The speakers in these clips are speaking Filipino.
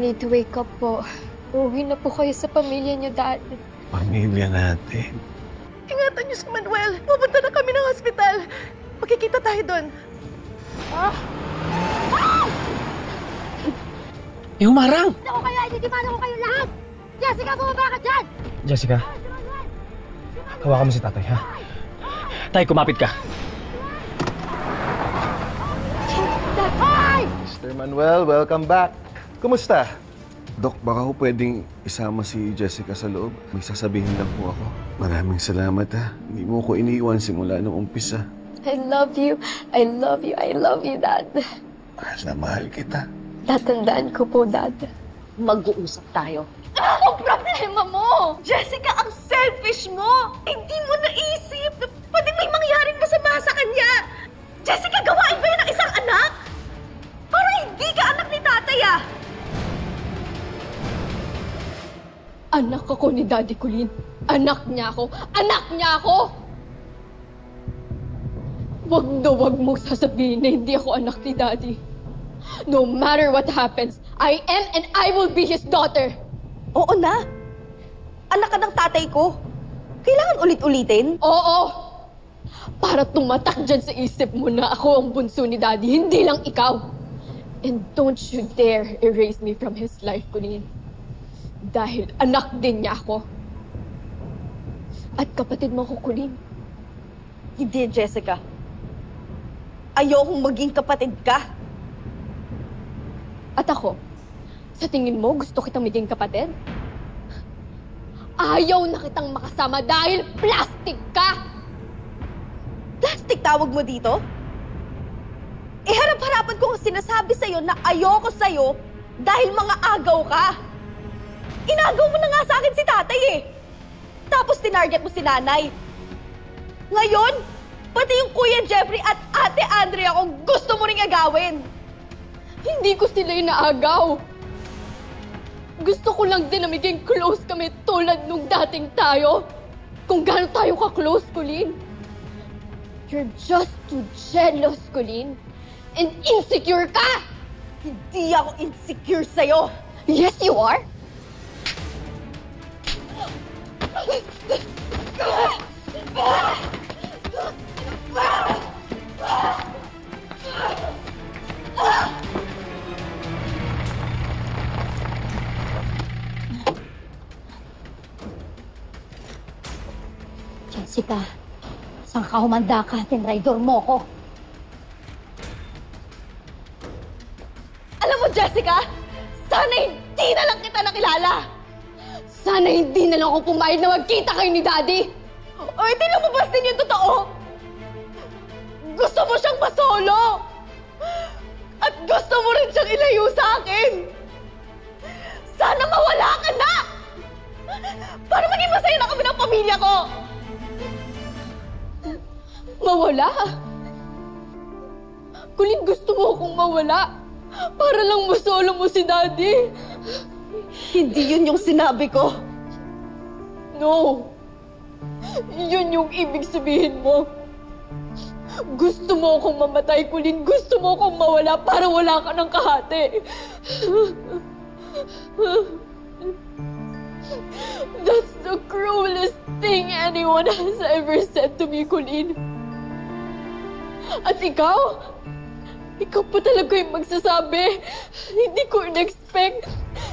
need to wake up po. Uuwi na po kayo sa pamilya niyo, Dad. Pamilya natin. Ingatan niyo si Manuel. Pupunta na kami ng hospital. Magkikita tayo doon. Humarang! Ako kayo, ititipan ako kayo lahat! Jessica, bumaba ka dyan! Jessica, hawakan mo si tatay, ha? Tay, kumapit ka. Mr. Manuel, welcome back. Kumusta? Dok, baka ho pwedeng isama si Jessica sa loob. May sasabihin lang po ako. Maraming salamat, ha. Hindi mo ko iniiwan simula nung umpisa. I love you. I love you. I love you, Dad. Mahal na mahal kita. Tatandaan ko po, Dad. Mag-uusap tayo. Ang problema mo! Jessica, ang selfish mo! Hindi mo naisip na pwedeng may mangyaring masama sa kanya! Jessica, gawain ba yun ng isang anak? Parang hindi ka anak ni tatay, ah! Anak ako ni Daddy Colleen. Anak niya ako. Anak niya ako! Wag na wag mong sasabihin na hindi ako anak ni Daddy. No matter what happens, I am and I will be his daughter. Oo na! Anak ka ng tatay ko. Kailangan ulit-ulitin? Oo! Para tumatak dyan sa isip mo na ako ang bunso ni Daddy, hindi lang ikaw. And don't you dare erase me from his life, Colleen. Dahil anak din niya ako. At kapatid mo ko, Colleen. Hindi, Jessica. Ayokong maging kapatid ka. At ako, sa tingin mo gusto kitang maging kapatid? Ayaw na kitang makasama dahil plastic ka! Plastic tawag mo dito? Eh, harap-harapan ko ang sinasabi sa'yo na ayoko sa'yo dahil mga agaw ka. Inagaw mo na nga sa akin si tatay eh. Tapos tinarget mo si nanay. Ngayon, pati yung Kuya Jeffrey at Ate Andrea kung gusto mo ring agawin. Hindi ko sila inaagaw. Gusto ko lang din na maging close kami tulad nung dating tayo. Kung gaano tayo ka-close, Colleen. You're just too jealous, Colleen. And insecure ka! Hindi ako insecure sa'yo. Yes, you are. Jessica, saan ka humanda ka? Tinraidor mo ko. Alam mo, Jessica, sana hindi na lang kita nakilala. Sana hindi na lang ako pumayag na magkita kayo ni Daddy. Oy, tinumabas din yung totoo. Gusto mo siyang masolo. At gusto mo rin siyang ilayo sa akin. Sana mawala ka na. Para maging masaya na kami ng pamilya ko. Mawala? Colleen, gusto mo akong mawala? Para lang masolo mo si Daddy. Hindi yun yung sinabi ko. No. Yun yung ibig sabihin mo. Gusto mo akong mamatay, Colleen. Gusto mo akong mawala para wala ka ng kahati. That's the cruelest thing anyone has ever said to me, Colleen. At ikaw? Ikaw pa talaga yung magsasabi. Hindi ko in-expect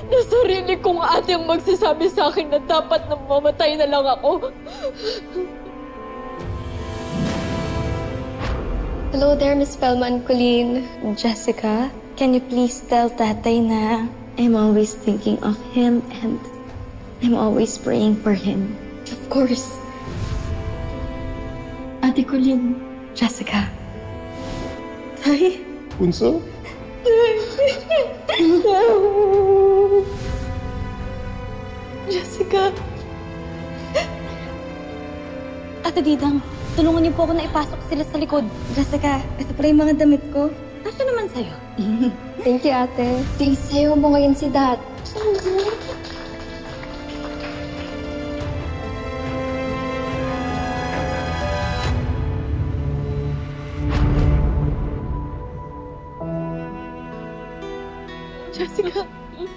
na sarili kong ate ang magsasabi sa akin na dapat na mamatay na lang ako. Hello there, Miss Spellman, Colleen. Jessica, can you please tell Tatay na I'm always thinking of him and I'm always praying for him. Of course. Ate Colleen, Jessica. Tay? Bunso? Jessica. Ate Didang, tulungan niyo po ako na ipasok sila sa likod. Jessica, ito pala yung mga damit ko. Ano naman sa'yo? Thank you, ate. Please, sayo mo ngayon si Dad. Jessica.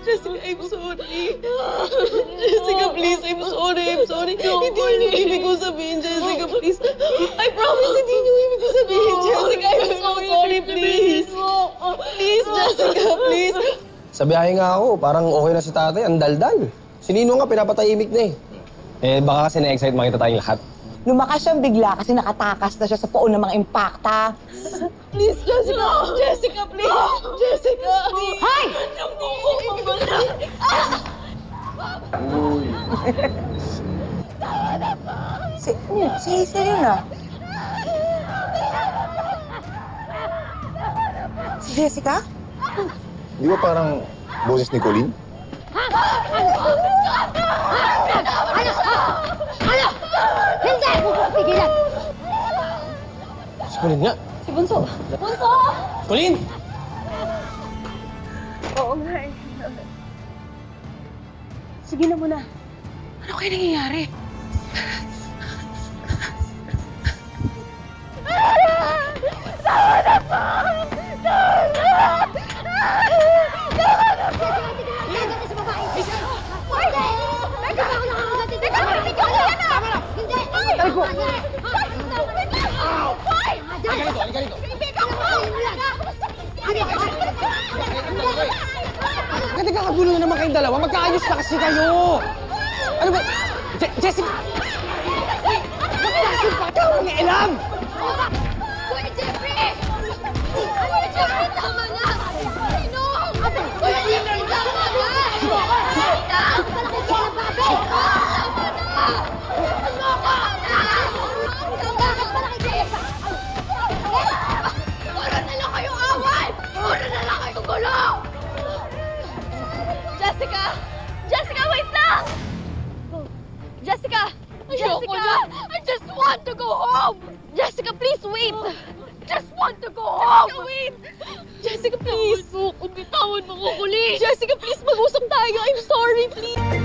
Jessica, I'm sorry. Jessica, please, I'm sorry. Hindi yun yung ibig ko sabihin, Jessica, please. I promise, hindi yun yung ibig ko sabihin, Jessica. I'm so sorry, please. Please, Jessica, please. Sa biyahe nga ako, parang okay na si tatay, ang daldal. Si Nino nga, pinapatahimik na eh. Eh, baka kasi na-excite makita tayong lahat. Lumakas siyang bigla kasi nakatakas na siya sa poon ng mga impakta. Please, Jessica. Jessica, please. Jessica, please. Hoy! Si Hazel yun ah. Si Jessica? Di ba parang boses ni Colleen? Si Colleen nga. Si Bunso. Bunso! Colleen! Oo nga eh. Sige na muna. Ano kaya nangyayari? Nagkakagulo na naman kayong dalawa. Magkaayos na kasi kayo. Ano ba? Jessica! Ikaw ang ilam! Kuya Jeffrey! Kuya Jeffrey, tama na! No! Kuya Jeffrey, tama na! Puro na lang kayong away! Puro na lang kayong gulo! Jessica! Jessica, wait lang! Jessica! Ayoko na! I just want to go home! Jessica, please wait! Just want to go home! Jessica, wait! Jessica, please! Bitawan mo ko, Colleen! Jessica, please, mag-usap tayo! I'm sorry, please!